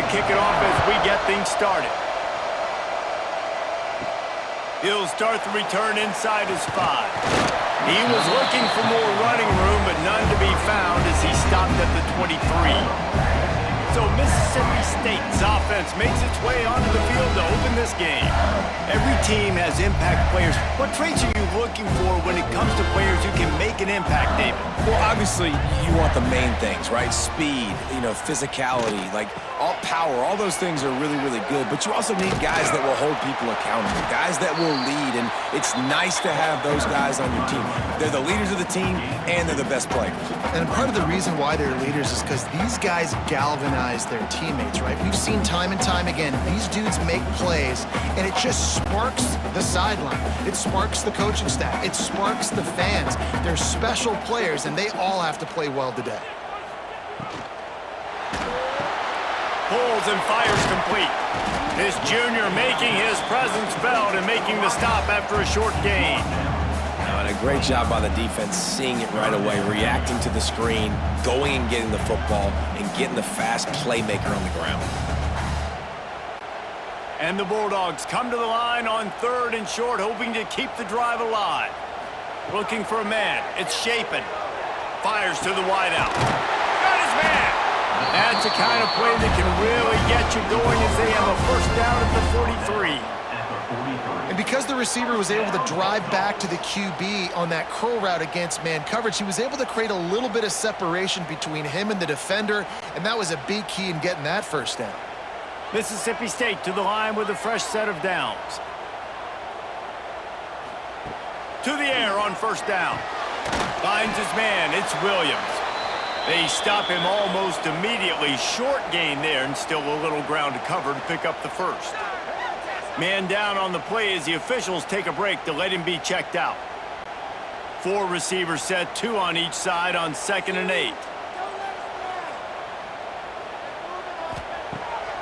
kick it off as we get things started. He'll start the return inside his 5. He was looking for more running room, but none to be found as he stopped at the 23. So Mississippi State's offense makes its way onto the field to open this game. Every team has impact players. What traits are you looking for when it comes to players who can make an impact, David? Well, obviously, you want the main things, right? Speed, physicality, like all power, all those things are really, really good. But you also need guys that will hold people accountable, guys that will lead, and it's nice to have those guys on your team. They're the leaders of the team, and they're the best players. And part of the reason why they're leaders is because these guys galvanize their teammates, right? We've seen time and time again, these dudes make plays, and it just sparks the sideline. It sparks the coaching staff. It sparks the fans. They're special players, and they all have to play well today. Pulls and fires complete. This junior making his presence felt and making the stop after a short gain. And a great job by the defense, seeing it right away, reacting to the screen, going and getting the football, and getting the fast playmaker on the ground. And the Bulldogs come to the line on 3rd and short, hoping to keep the drive alive. Looking for a man. It's Shapen. Fires to the wideout. Got his man. That's the kind of play that can really get you going as they have a first down at the 43. And because the receiver was able to drive back to the QB on that curl route against man coverage, he was able to create a little bit of separation between him and the defender, and that was a big key in getting that first down. Mississippi State to the line with a fresh set of downs. To the air on first down. Finds his man. It's Williams. They stop him almost immediately. Short gain there and still a little ground to cover to pick up the first. Man down on the play as the officials take a break to let him be checked out. 4 receivers set, 2 on each side on 2nd and 8.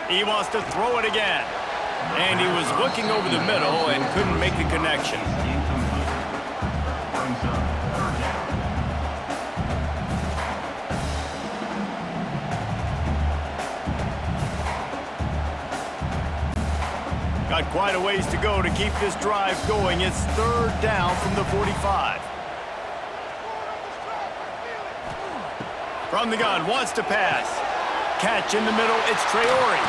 He wants to throw it again. And he was looking over the middle and couldn't make the connection. Got quite a ways to go to keep this drive going. It's 3rd down from the 45. From the gun, wants to pass. Catch in the middle, it's Traore.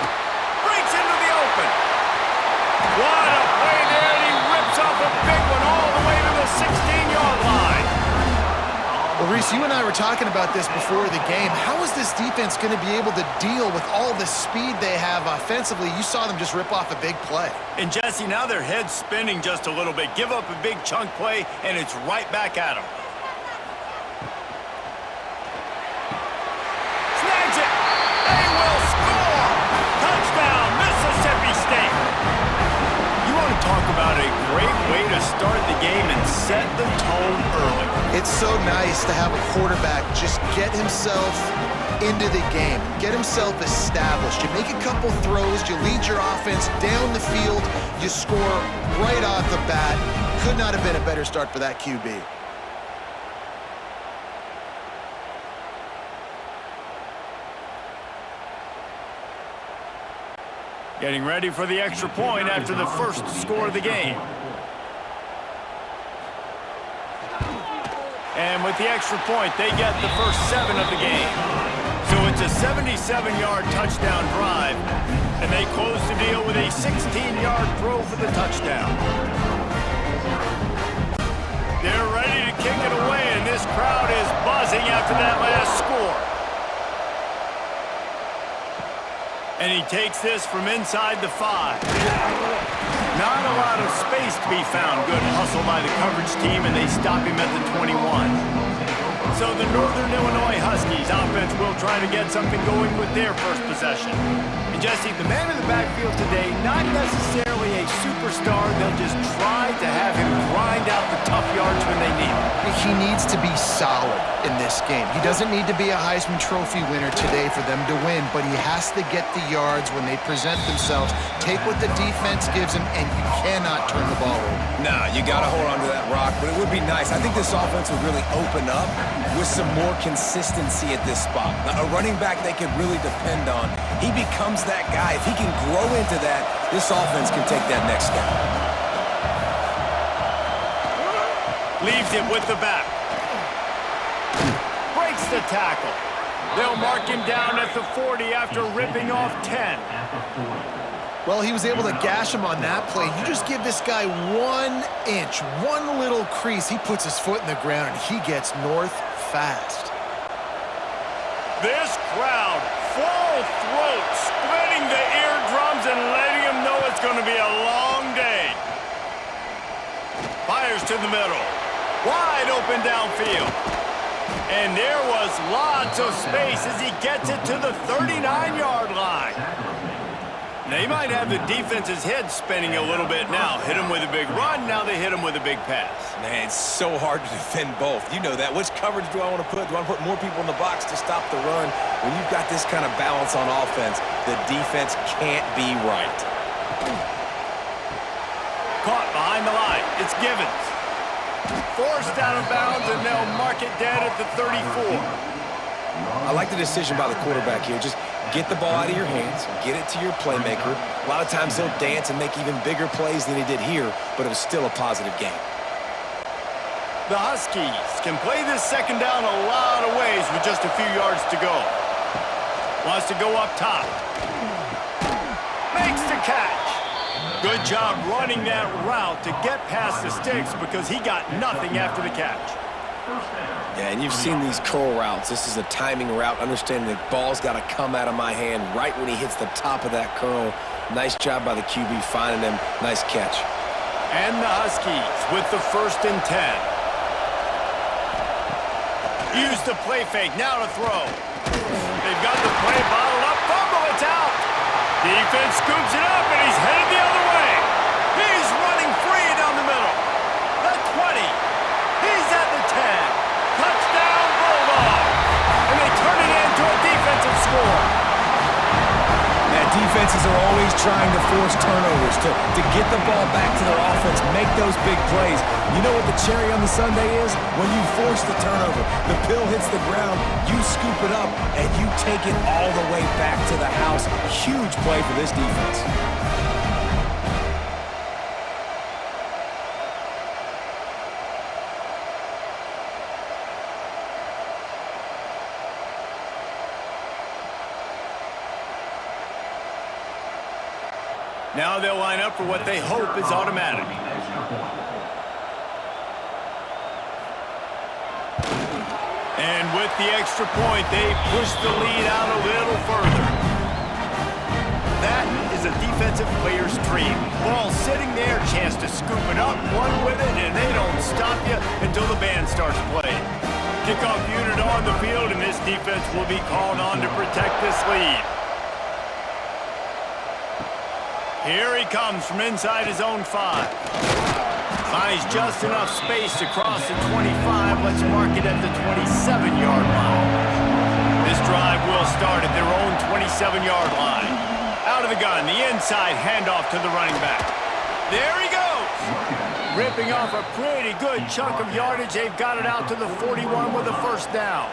Breaks into the open. What a play there, and he rips off a big one all the way to the 16-yard line. Well, Reese, you and I were talking about this before the game. How is this defense going to be able to deal with all the speed they have offensively? You saw them just rip off a big play. And Jesse, now their head's spinning just a little bit. Give up a big chunk play, and it's right back at them. Snags it. They will score. Touchdown, Mississippi State. You want to talk about a great way to start the game and set the tone early. It's so nice to have a quarterback just get himself into the game, get himself established. You make a couple throws, you lead your offense down the field, you score right off the bat. Could not have been a better start for that QB. Getting ready for the extra point after the first score of the game. And with the extra point, they get the first 7 of the game. So it's a 77-yard touchdown drive, and they close the deal with a 16-yard throw for the touchdown. They're ready to kick it away, and this crowd is buzzing after that last score. And he takes this from inside the 5. Not a lot of space to be found. Good hustle by the coverage team, and they stop him at the 21. So the Northern Illinois Huskies offense will try to get something going with their first possession. And Jesse, the man in the backfield today, not necessarily a superstar. They'll just try to have him grind out the tough yards when they need him. He needs to be solid in this game. He doesn't need to be a Heisman Trophy winner today for them to win, but he has to get the yards when they present themselves. Take what the defense gives him, and you cannot turn the ball over. Nah, you got to hold on to that rock, but it would be nice. I think this offense would really open up with some more consistency at this spot. A running back they can really depend on. He becomes that guy. If he can grow into that, this offense can take that next step. Leaves it with the back. Breaks the tackle. They'll mark him down at the 40 after ripping off 10. Well, he was able to gash him on that play. You just give this guy 1 inch, one little crease, he puts his foot in the ground, and he gets north fast. This crowd, full throat, splitting the eardrums and letting him know it's going to be a long day. Fires to the middle. Wide open downfield. And there was lots of space as he gets it to the 39-yard line. They might have the defense's head spinning a little bit now. Hit him with a big run, now they hit him with a big pass. Man, it's so hard to defend both. You know that. Which coverage do I want to put? Do I want to put more people in the box to stop the run? When you've got this kind of balance on offense, the defense can't be right. Caught behind the line. It's Givens. Forced out of bounds, and they'll mark it dead at the 34. I like the decision by the quarterback here. Just get the ball out of your hands, get it to your playmaker. A lot of times he'll dance and make even bigger plays than he did here, but it was still a positive game. The Huskies can play this second down a lot of ways with just a few yards to go. Wants to go up top. Makes the catch. Good job running that route to get past the sticks because he got nothing after the catch. Yeah, and you've seen these curl routes. This is a timing route, understanding the ball's got to come out of my hand right when he hits the top of that curl. Nice job by the QB finding him. Nice catch. And the Huskies with the 1st and 10. Use the play fake, now to throw. They've got the play bottled up, fumble, it's out. Defense scoops it up, and he's headed the other way. He's running free down the middle. The 20. He's at the 10. Touchdown, Bulldogs. And they turn it into a defensive score. Yeah, defenses are always trying to force turnovers to get the ball back to their offense, make those big plays. You know what the cherry on the sundae is? When you force the turnover, the pill hits the ground, you scoop it up, and you take it all the way back to the house. Huge play for this defense. Now they'll line up for what they hope is automatic. And with the extra point, they push the lead out a little further. That is a defensive player's dream. Ball sitting there, chance to scoop it up, run with it, and they don't stop you until the band starts playing. Kickoff unit on the field, and this defense will be called on to protect this lead. Here he comes from inside his own 5. Finds just enough space to cross the 25. Let's mark it at the 27-yard line. This drive will start at their own 27-yard line. Out of the gun, the inside handoff to the running back. There he goes! Ripping off a pretty good chunk of yardage. They've got it out to the 41 with a 1st down.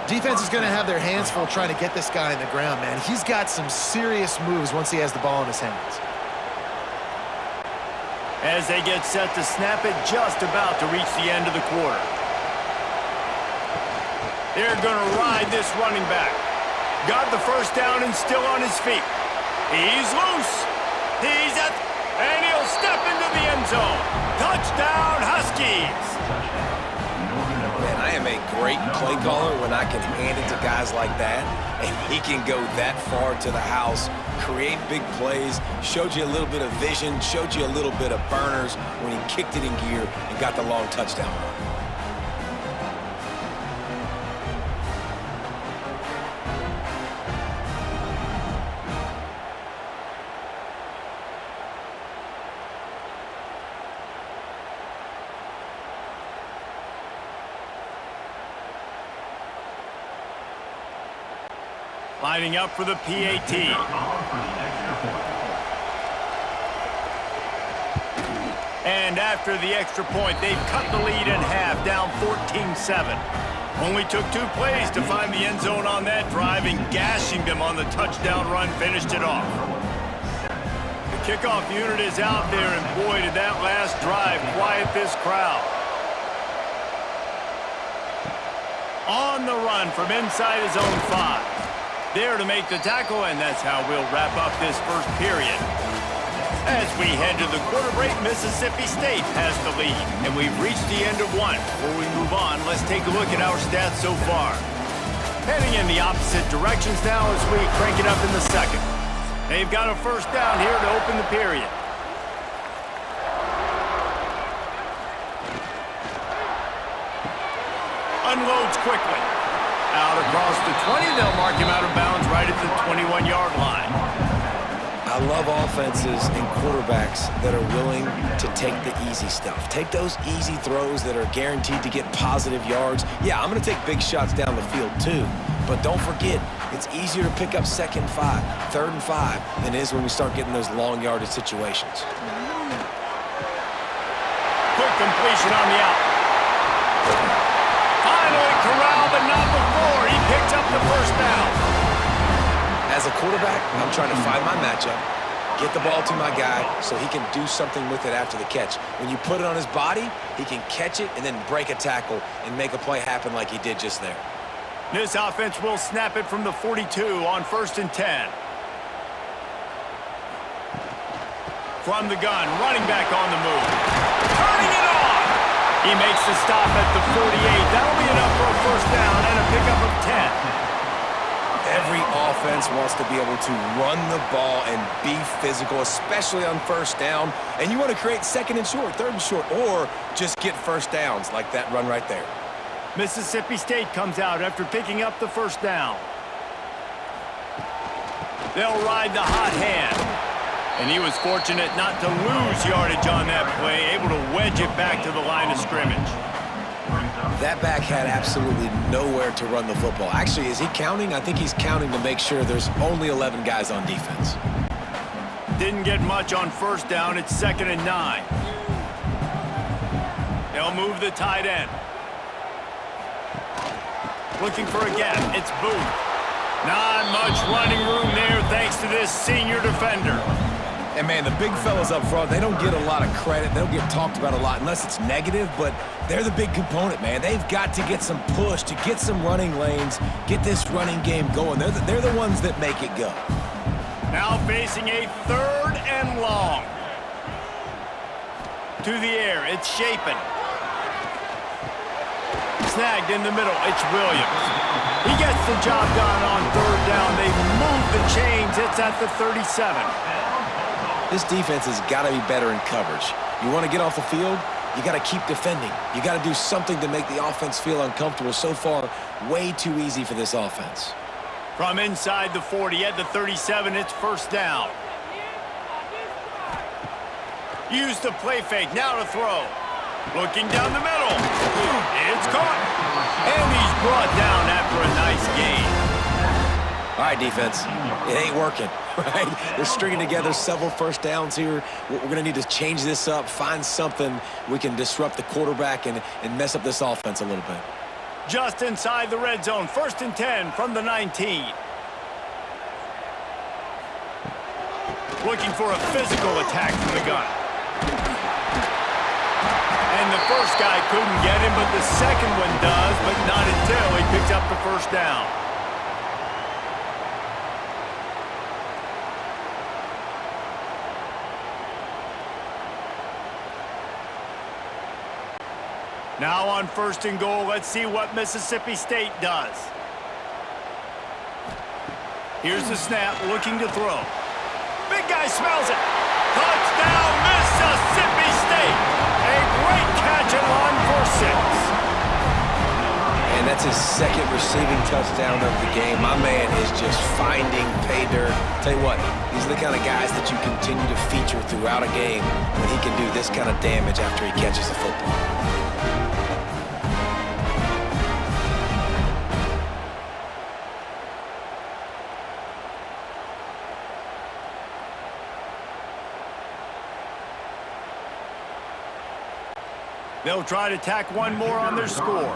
Defense is going to have their hands full trying to get this guy in the ground, man. He's got some serious moves once he has the ball in his hands. As they get set to snap it, just about to reach the end of the quarter. They're going to ride this running back. Got the 1st down and still on his feet. He's loose. And he'll step into the end zone. Touchdown, Huskies. Man, I am a great play caller when I can hand it to guys like that, and he can go that far to the house, create big plays, showed you a little bit of vision, showed you a little bit of burners when he kicked it in gear and got the long touchdown run. Lining up for the PAT. And after the extra point, they've cut the lead in half, down 14-7. Only took 2 plays to find the end zone on that drive, and gashing them on the touchdown run finished it off. The kickoff unit is out there, and boy, did that last drive quiet this crowd. On the run from inside his own 5. There to make the tackle, and that's how we'll wrap up this first period. As we head to the quarter break, Mississippi State has the lead, and we've reached the end of one. Before we move on, let's take a look at our stats so far. Heading in the opposite directions now as we crank it up in the second. They've got a first down here to open the period. Unloads quickly. Out across the 20, they'll mark him out of bounds right at the 21-yard line. I love offenses and quarterbacks that are willing to take the easy stuff. Take those easy throws that are guaranteed to get positive yards. Yeah, I'm going to take big shots down the field too. But don't forget, it's easier to pick up 2nd and 5, 3rd and 5 than it is when we start getting those long yardage situations. Quick completion on the out. Finally corralled, but not before. He picks up the first down. As a quarterback, I'm trying to find my matchup, get the ball to my guy so he can do something with it after the catch. When you put it on his body, he can catch it and then break a tackle and make a play happen like he did just there. This offense will snap it from the 42 on 1st and 10. From the gun, running back on the move. Turning it on! He makes the stop at the 48. That'll be enough for a first down and a pickup of 10. Every offense wants to be able to run the ball and be physical, especially on first down. And you want to create 2nd and short, 3rd and short, or just get first downs like that run right there. Mississippi State comes out after picking up the first down. They'll ride the hot hand. And he was fortunate not to lose yardage on that play, able to wedge it back to the line of scrimmage. That back had absolutely nowhere to run the football. Actually, is he counting? I think he's counting to make sure there's only 11 guys on defense. Didn't get much on first down. It's 2nd and 9. They'll move the tight end. Looking for a gap. It's Booth. Not much running room there thanks to this senior defender. And, man, the big fellas up front, they don't get a lot of credit. They don't get talked about a lot unless it's negative, but they're the big component, man. They've got to get some push, to get some running lanes, get this running game going. They're the ones that make it go. Now facing a 3rd and long. To the air, it's Shapen. Snagged in the middle, it's Williams. He gets the job done on 3rd down. They move the chains. It's at the 37. This defense has got to be better in coverage. You want to get off the field, you got to keep defending. You got to do something to make the offense feel uncomfortable. So far, way too easy for this offense. From inside the 40 at the 37, it's first down. Use the play fake, now to throw. Looking down the middle. It's caught. And he's brought down after a nice gain. All right, defense, it ain't working, right? They're stringing together several first downs here. We're going to need to change this up, find something we can disrupt the quarterback and mess up this offense a little bit. Just inside the red zone, 1st and 10 from the 19. Looking for a physical attack from the gun. And the first guy couldn't get him, but the second one does, but not until he picks up the first down. Now on 1st and goal, let's see what Mississippi State does. Here's the snap, looking to throw. Big guy smells it. Touchdown, Mississippi State. A great catch and run for 6. And that's his 2nd receiving touchdown of the game. My man is just finding pay dirt. Tell you what, these are the kind of guys that you continue to feature throughout a game when he can do this kind of damage after he catches the football. They'll try to tack one more on their score.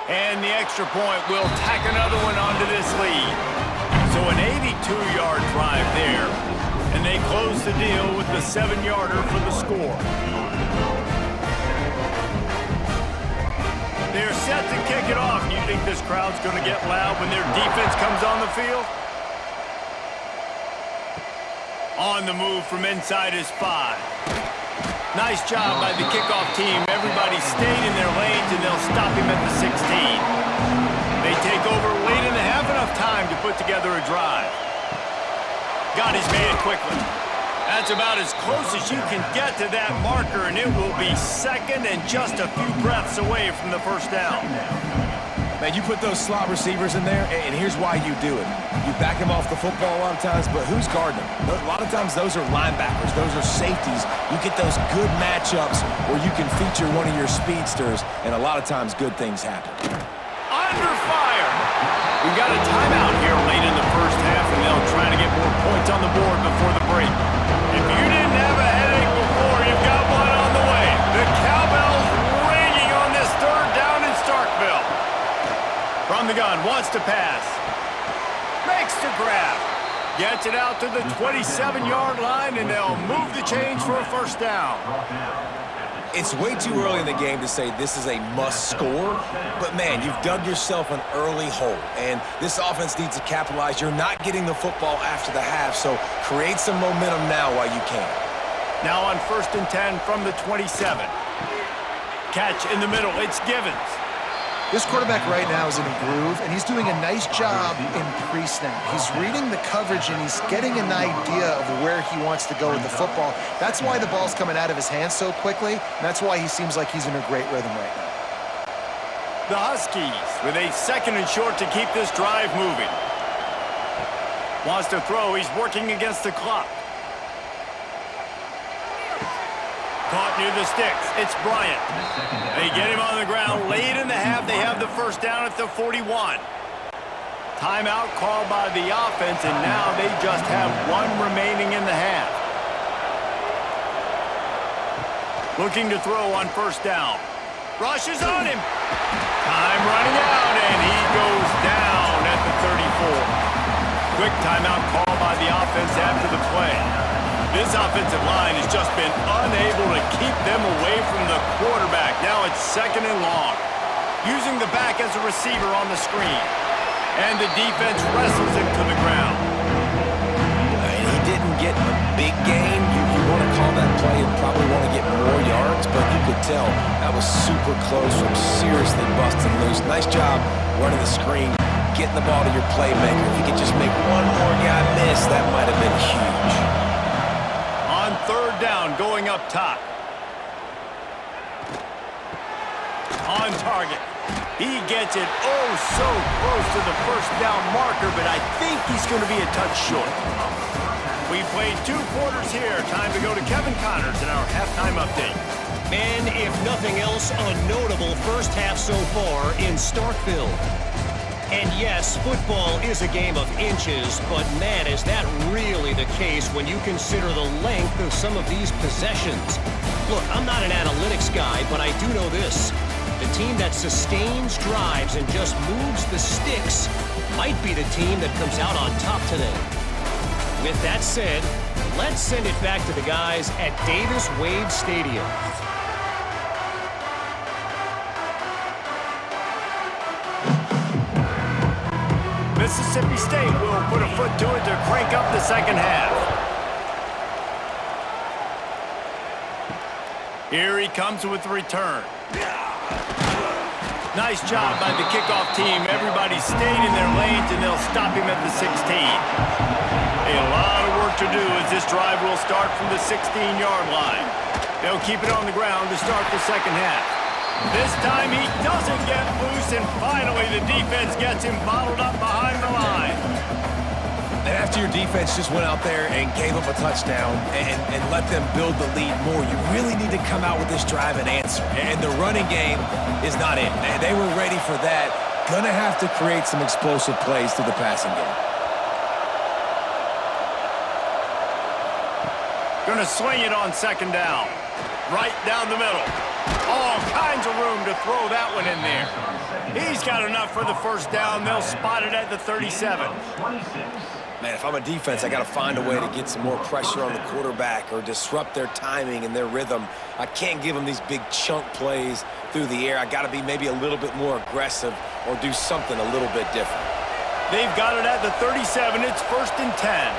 And the extra point will tack another one onto this lead. So an 82-yard drive there. And they close the deal with the 7-yarder for the score. They're set to kick it off. You think this crowd's going to get loud when their defense comes on the field? On the move from inside is 5. Nice job by the kickoff team. Everybody stayed in their lanes, and they'll stop him at the 16. They take over late in the half, enough time to put together a drive. Got his man quickly. That's about as close as you can get to that marker, and it will be second and just a few breaths away from the first down. Man, you put those slot receivers in there, and here's why you do it. You back them off the football a lot of times, but who's guarding them? A lot of times those are linebackers. Those are safeties. You get those good matchups where you can feature one of your speedsters, and a lot of times good things happen. Under fire! We've got a timeout here late in the first half, and they'll try to get more points on the board before the break. If you didn't have a headache before, you've got one on the way. The cowbell's ringing on this third down in Starkville. From the gun, wants to pass. Makes the grab. Gets it out to the 27-yard line, and they'll move the chains for a first down. It's way too early in the game to say this is a must score, but man, you've dug yourself an early hole, and this offense needs to capitalize. You're not getting the football after the half, so create some momentum now while you can. Now on 1st and 10 from the 27. Catch in the middle, it's Givens. This quarterback right now is in a groove, and he's doing a nice job in pre-snap. He's reading the coverage, and he's getting an idea of where he wants to go with the football. That's why the ball's coming out of his hands so quickly, and that's why he seems like he's in a great rhythm right now. The Huskies with a 2nd and short to keep this drive moving. Wants to throw, he's working against the clock. Caught near the sticks. It's Bryant. They get him on the ground late in the half. They have the first down at the 41. Timeout called by the offense, and now they just have one remaining in the half. Looking to throw on first down. Rush is on him. Time running out, and he goes down at the 34. Quick timeout called by the offense after the play. This offensive line has just been unable to keep them away from the quarterback. Now it's 2nd and long. Using the back as a receiver on the screen. And the defense wrestles him to the ground. And he didn't get a big gain. You want to call that play and probably want to get more yards, but you could tell that was super close from seriously busting loose. Nice job running the screen, getting the ball to your playmaker. If you could just make one more guy miss, that might have been huge. On 3rd down, going up top. On target. He gets it so close to the first down marker, but I think he's going to be a touch short. We've played 2 quarters here. Time to go to Kevin Connors in our halftime update. And if nothing else, a notable first half so far in Starkville. And yes, football is a game of inches, but man, is that really the case when you consider the length of some of these possessions. Look, I'm not an analytics guy, but I do know this. The team that sustains drives and just moves the sticks might be the team that comes out on top today. With that said, let's send it back to the guys at Davis-Wade Stadium. Mississippi State will put a foot to it to crank up the second half. Here he comes with the return. Nice job by the kickoff team. Everybody stayed in their lanes, and they'll stop him at the 16. A lot of work to do as this drive will start from the 16-yard line. They'll keep it on the ground to start the second half. This time he doesn't get loose, and finally the defense gets him bottled up behind the line. And after your defense just went out there and gave up a touchdown and let them build the lead more, you really need to come out with this drive and answer. And the running game is not it. They were ready for that. Gonna have to create some explosive plays through the passing game. Gonna swing it on second down. Right down the middle. All kinds of room to throw that one in there. He's got enough for the first down. They'll spot it at the 37. Man, if I'm a defense, I got to find a way to get some more pressure on the quarterback or disrupt their timing and their rhythm. I can't give them these big chunk plays through the air. I got to be maybe a little bit more aggressive or do something a little bit different. They've got it at the 37. It's 1st and 10.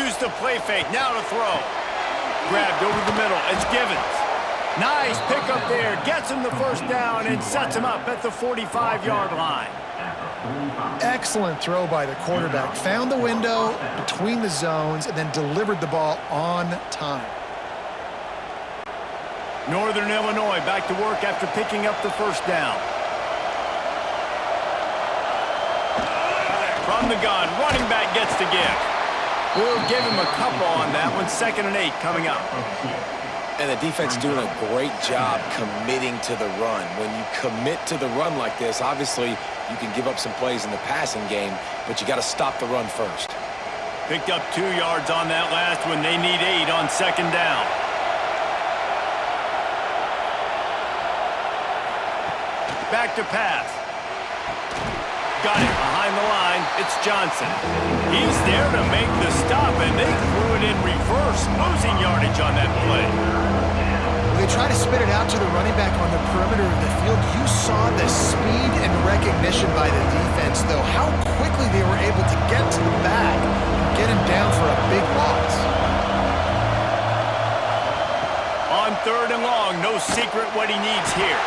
Use the play fake. Now to throw. Grabbed over the middle. It's Givens. Nice pickup there. Gets him the first down and sets him up at the 45-yard line. Excellent throw by the quarterback. Found the window between the zones and then delivered the ball on time. Northern Illinois back to work after picking up the first down. From the gun, running back gets the give. We'll give him a couple on that one. 2nd and 8 coming up. And the defense doing a great job committing to the run. When you commit to the run like this, obviously you can give up some plays in the passing game, but you got to stop the run first. Picked up 2 yards on that last one. They need 8 on second down. Back to pass. Got it behind the line. It's Johnson. He's there to make the stop, and they threw it in reverse, losing yardage on that play. When they try to spit it out to the running back on the perimeter of the field, you saw the speed and recognition by the defense, though, how quickly they were able to get to the back and get him down for a big loss. On 3rd and long, no secret what he needs here.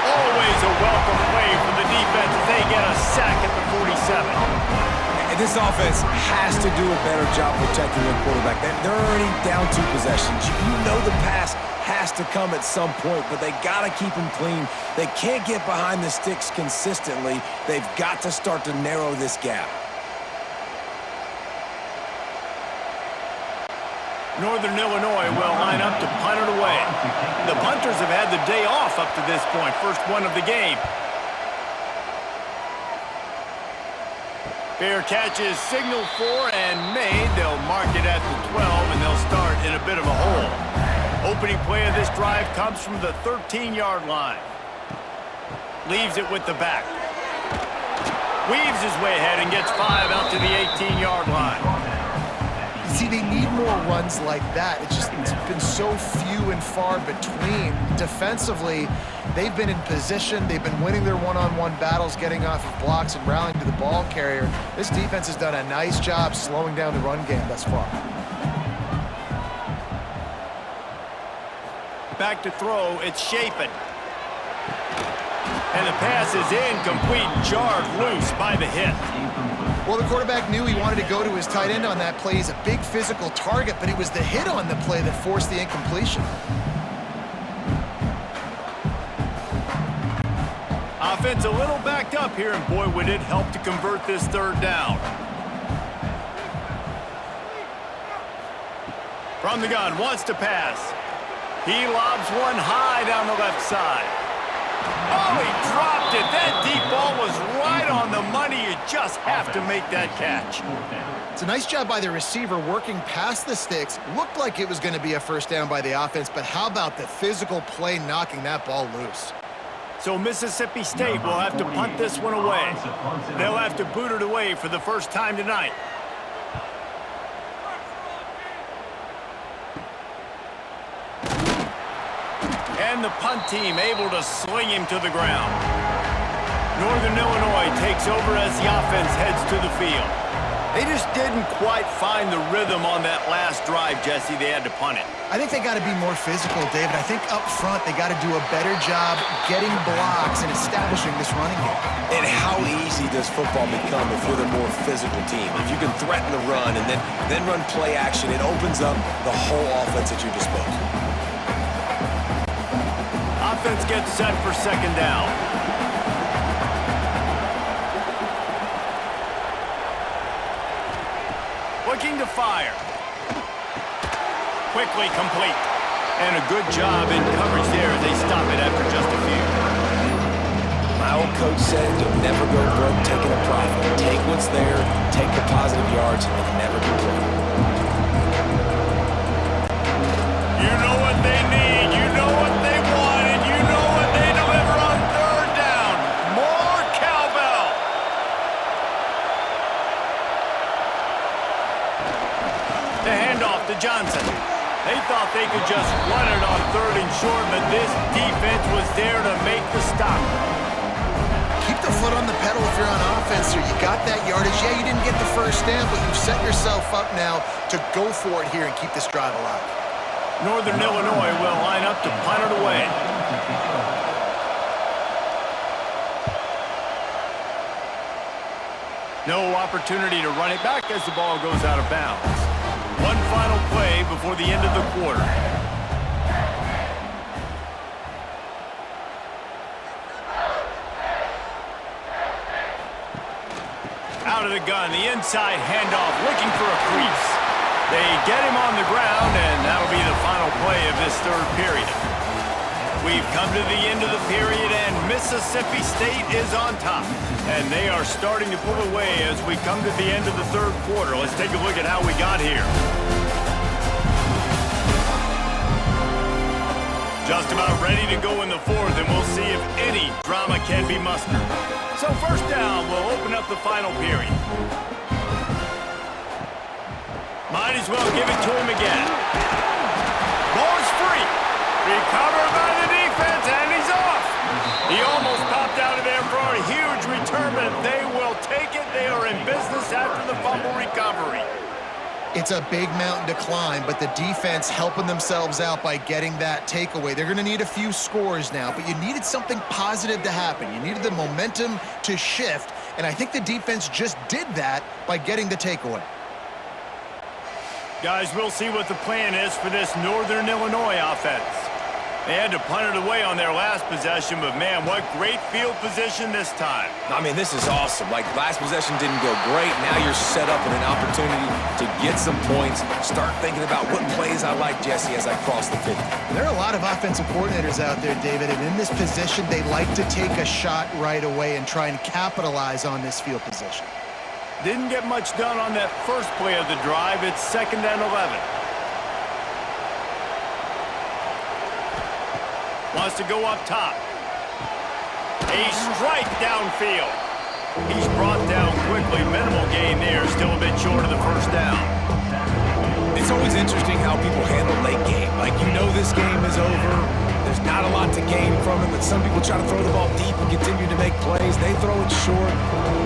Always a welcome play for the defense as they get a sack at the 47. And this offense has to do a better job protecting their quarterback. They're already down 2 possessions. You know the pass has to come at some point, but they got to keep them clean. They can't get behind the sticks consistently. They've got to start to narrow this gap. Northern Illinois will line up to punt it away. The punters have had the day off up to this point. First one of the game. Fair catch is signaled for and made. They'll mark it at the 12, and they'll start in a bit of a hole. Opening play of this drive comes from the 13-yard line. Leaves it with the back. Weaves his way ahead and gets 5 out to the 18-yard line. See, they need more runs like that. It's been so few and far between. Defensively, they've been in position. They've been winning their one-on-one battles, getting off of blocks and rallying to the ball carrier. This defense has done a nice job slowing down the run game thus far. Back to throw, it's Shapen. And the pass is incomplete, jarred loose by the hit. Well, the quarterback knew he wanted to go to his tight end on that play. He's a big physical target, but it was the hit on the play that forced the incompletion. Offense a little backed up here, and boy, would it help to convert this 3rd down. From the gun, wants to pass. He lobs one high down the left side. Oh, he dropped it. That deep ball was right on the money. You just have to make that catch. It's a nice job by the receiver working past the sticks. Looked like it was going to be a first down by the offense, but how about the physical play knocking that ball loose? So Mississippi State will have to punt this one away. They'll have to boot it away for the first time tonight. And the punt team able to sling him to the ground. Northern Illinois takes over as the offense heads to the field. They just didn't quite find the rhythm on that last drive, Jesse. They had to punt it. I think they got to be more physical, David. I think up front they got to do a better job getting blocks and establishing this running game. And how easy does football become if you're the more physical team? If you can threaten the run and then run play action, it opens up the whole offense at your disposal. Offense gets set for second down. Looking to fire. Quickly complete. And a good job in coverage there as they stop it after just a few. My old coach said, you'll never go broke taking a profit. Take what's there, take the positive yards and never complain. You know what they need, you know what they want, and you know what they deliver on third down. More cowbell. The handoff to Johnson. They thought they could just run it on third and short, but this defense was there to make the stop. Keep the foot on the pedal if you're on offense here. You got that yardage. Yeah, you didn't get the first down, but you've set yourself up now to go for it here and keep this drive alive. Northern Illinois will line up to punt it away. No opportunity to run it back as the ball goes out of bounds. One final play before the end of the quarter. Out of the gun, the inside handoff, looking for a crease. They get him on the ground, and that'll be the final play of this third period. We've come to the end of the period, and Mississippi State is on top. And they are starting to pull away as we come to the end of the third quarter. Let's take a look at how we got here. Just about ready to go in the fourth, and we'll see if any drama can be mustered. So first down, we'll open up the final period. Might as well give it to him again. Ball's free. Recovered by the defense, and he's off. He almost popped out of there for a huge return, but they will take it. They are in business after the fumble recovery. It's a big mountain to climb, but the defense helping themselves out by getting that takeaway. They're going to need a few scores now, but you needed something positive to happen. You needed the momentum to shift, and I think the defense just did that by getting the takeaway. Guys, we'll see what the plan is for this Northern Illinois offense. They had to punt it away on their last possession, but man, what great field position this time. I mean, this is awesome. Like, last possession didn't go great. Now you're set up in an opportunity to get some points. Start thinking about what plays I like, Jesse, as I cross the 50. There are a lot of offensive coordinators out there, David, and in this position, they like to take a shot right away and try and capitalize on this field position. Didn't get much done on that first play of the drive. It's 2nd and 11. Wants to go up top. A strike downfield. He's brought down quickly. Minimal gain there. Still a bit short of the first down. It's always interesting how people handle late game. Like, you know this game is over. There's not a lot to gain from it, but some people try to throw the ball deep and continue to make plays. They throw it short.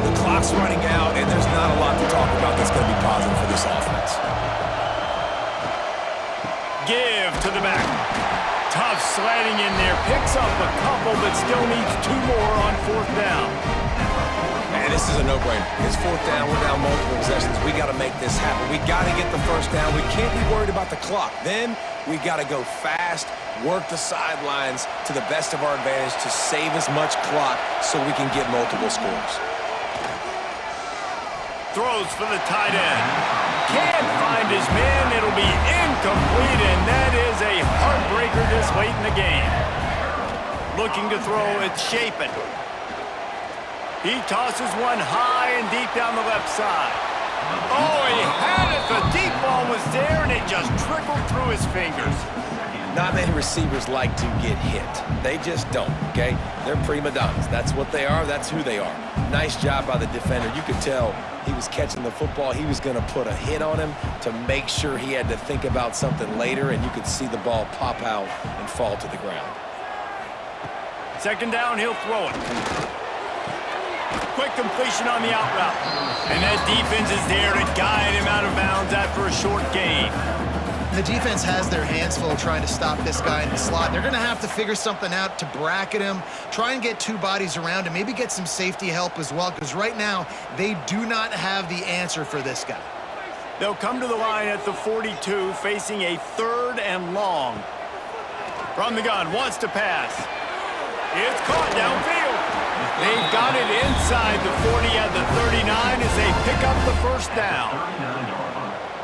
The clock's running out, and there's not a lot to talk about that's going to be positive for this offense. Give to the back. Tough sliding in there. Picks up a couple, but still needs 2 more on 4th down. Man, this is a no-brainer. It's 4th down. We're down multiple possessions. We got to make this happen. We got to get the first down. We can't be worried about the clock. Then we got to go fast, work the sidelines to the best of our advantage to save as much clock so we can get multiple scores. Throws for the tight end. Can't find his man. It'll be incomplete, and that is a heartbreaker this late in the game. Looking to throw, it's Shapen. He tosses one high and deep down the left side. Oh, he had it. The deep ball was there, and it just trickled through his fingers. Not many receivers like to get hit. They just don't, okay? They're prima donnas. That's what they are. That's who they are. Nice job by the defender. You could tell he was catching the football. He was going to put a hit on him to make sure he had to think about something later, and you could see the ball pop out and fall to the ground. 2nd down, he'll throw it. Quick completion on the out route. And that defense is there to guide him out of bounds after a short gain. The defense has their hands full trying to stop this guy in the slot. They're going to have to figure something out to bracket him, try and get 2 bodies around him, maybe get some safety help as well, because right now they do not have the answer for this guy. They'll come to the line at the 42, facing a 3rd and long. From the gun, wants to pass. It's caught downfield. They've got it inside the 40 at the 39 as they pick up the first down.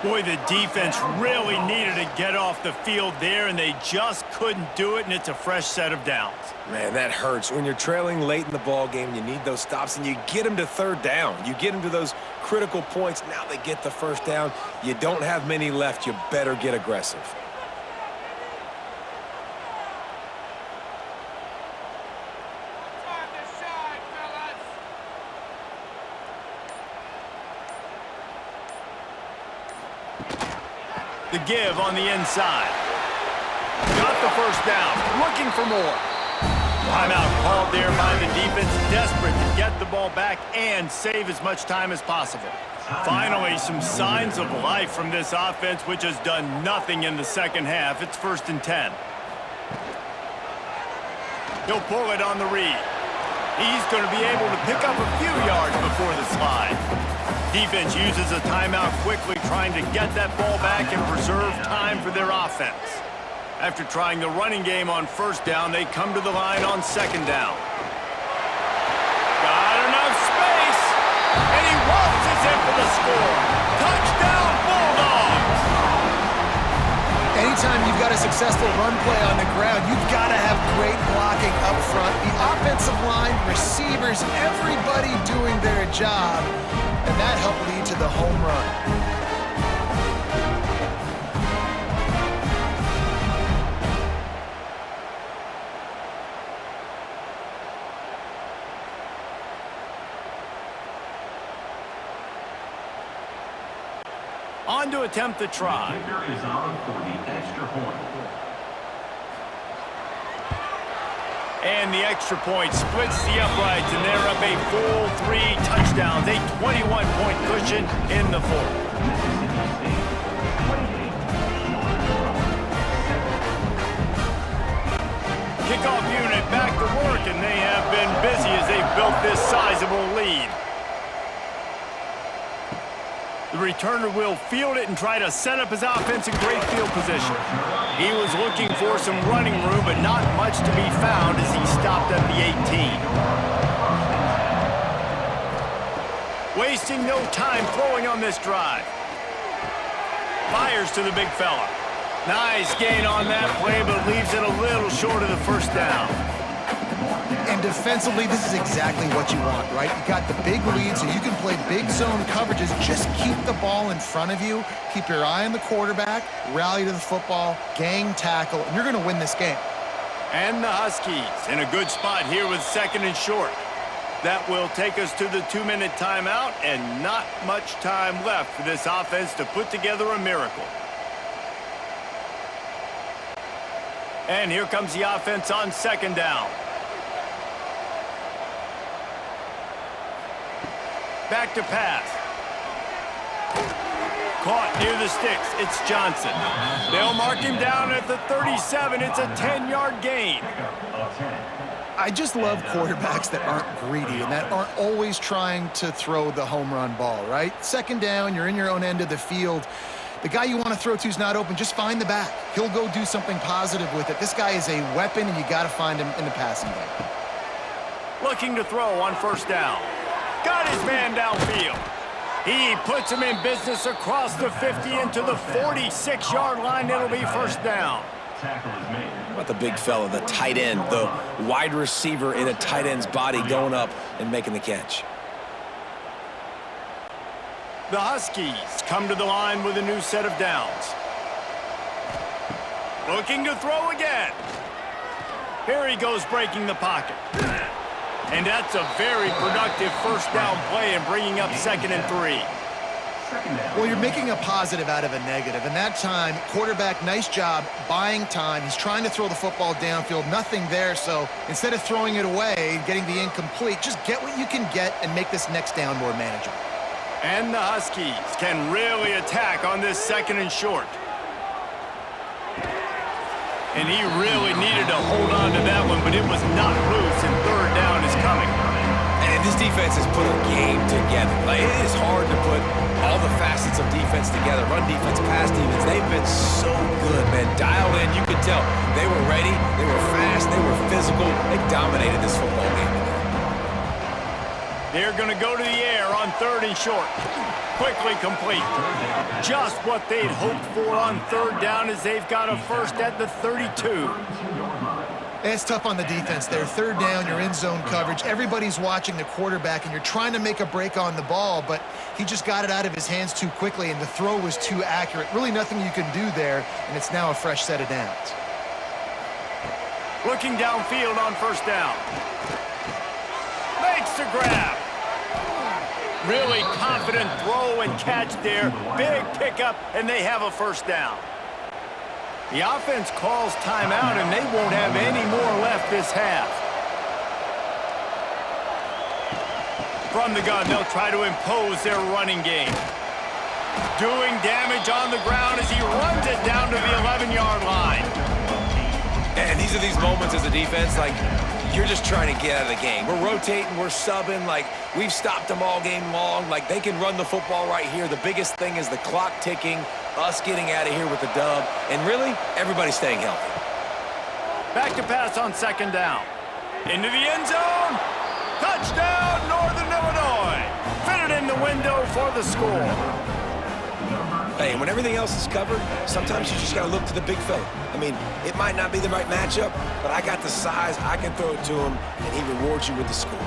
Boy, the defense really needed to get off the field there, and they just couldn't do it, and it's a fresh set of downs. Man, that hurts. When you're trailing late in the ball game, you need those stops, and you get them to third down. You get them to those critical points. Now they get the first down. You don't have many left. You better get aggressive. The give on the inside. Got the first down. Looking for more. Timeout called there by the defense. Desperate to get the ball back and save as much time as possible. Finally, some signs of life from this offense, which has done nothing in the second half. It's 1st and 10. He'll pull it on the read. He's going to be able to pick up a few yards before the slide. Defense uses a timeout quickly, trying to get that ball back and preserve time for their offense. After trying the running game on 1st down, they come to the line on 2nd down. Got enough space, and he waltzes in for the score. Touchdown, Bulldogs! Anytime you've got a successful run play on the ground, you've got to have great blocking up front. The offensive line, receivers, everybody doing their job. And that helped lead to the home run. On to attempt the try. Is on for the extra point. And the extra point splits the uprights, and they're up a full 3 touchdowns, a 21-point cushion in the 4th. Kickoff unit back to work, and they have been busy as they've built this sizable lead. The returner will field it and try to set up his offense in great field position. He was looking for some running room, but not much to be found as he stopped at the 18. Wasting no time throwing on this drive. Fires to the big fella. Nice gain on that play, but leaves it a little short of the 1st down. And defensively, this is exactly what you want, right? You got the big lead, so you can play big zone coverages. Just keep the ball in front of you. Keep your eye on the quarterback. Rally to the football. Gang tackle. And you're going to win this game. And the Huskies in a good spot here with 2nd and short. That will take us to the 2-minute timeout, and not much time left for this offense to put together a miracle. And here comes the offense on 2nd down. Back to pass. Caught near the sticks. It's Johnson. They'll mark him down at the 37. It's a 10-yard gain. I just love quarterbacks that aren't greedy and that aren't always trying to throw the home run ball, right? 2nd down, you're in your own end of the field. The guy you want to throw to is not open. Just find the back. He'll go do something positive with it. This guy is a weapon, and you got to find him in the passing game. Looking to throw on 1st down. Got his man downfield. He puts him in business across the 50 into the 46-yard line. It'll be 1st down. How about the big fella, the tight end, the wide receiver in a tight end's body going up and making the catch? The Huskies come to the line with a new set of downs. Looking to throw again. Here he goes breaking the pocket. And that's a very productive 1st down play and bringing up 2nd and 3. Well, you're making a positive out of a negative. And that time, quarterback, nice job buying time. He's trying to throw the football downfield. Nothing there. So instead of throwing it away, getting the incomplete, just get what you can get and make this next down more manageable. And the Huskies can really attack on this 2nd and short. And he really needed to hold on to that one, but it was not loose, and 3rd down is coming. And this defense has put a game together. Like, it is hard to put all the facets of defense together. Run defense, pass defense. They've been so good, man. Dialed in, you could tell. They were ready, they were fast, they were physical. They dominated this football game. They're going to go to the air on 3rd and short. Quickly complete. Just what they'd hoped for on third down as they've got a first at the 32. It's tough on the defense there. Third down, you're in zone coverage. Everybody's watching the quarterback, and you're trying to make a break on the ball, but he just got it out of his hands too quickly, and the throw was too accurate. Really nothing you can do there, and it's now a fresh set of downs. Looking downfield on first down. Makes the grab. Really confident throw and catch there. Big pickup, and they have a first down. The offense calls timeout, and they won't have any more left this half. From the gun, they'll try to impose their running game. Doing damage on the ground as he runs it down to the 11-yard line. And these are these moments as a defense, like, you're just trying to get out of the game. We're rotating, we're subbing, like, we've stopped them all game long. Like, they can run the football right here. The biggest thing is the clock ticking, us getting out of here with the dub, and really, everybody staying healthy. Back to pass on second down. Into the end zone. Touchdown, Northern Illinois. Fitted in the window for the score. Hey, when everything else is covered, sometimes you just got to look to the big fella. I mean, it might not be the right matchup, but I got the size, I can throw it to him, and he rewards you with the score.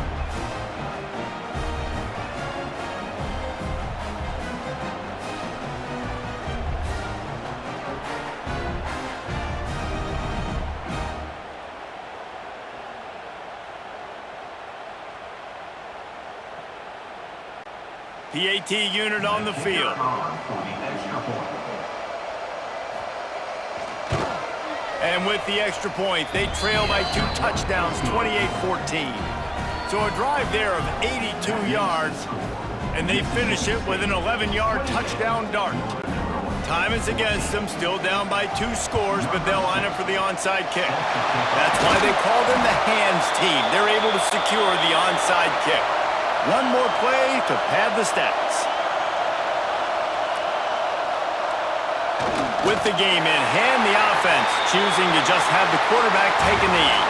PAT unit on the field. And with the extra point, they trail by 2 touchdowns, 28-14. So a drive there of 82 yards, and they finish it with an 11-yard touchdown dart. Time is against them, still down by 2 scores, but they'll line up for the onside kick. That's why they call them the hands team. They're able to secure the onside kick. One more play to pad the stats. With the game in hand, the offense choosing to just have the quarterback take a knee.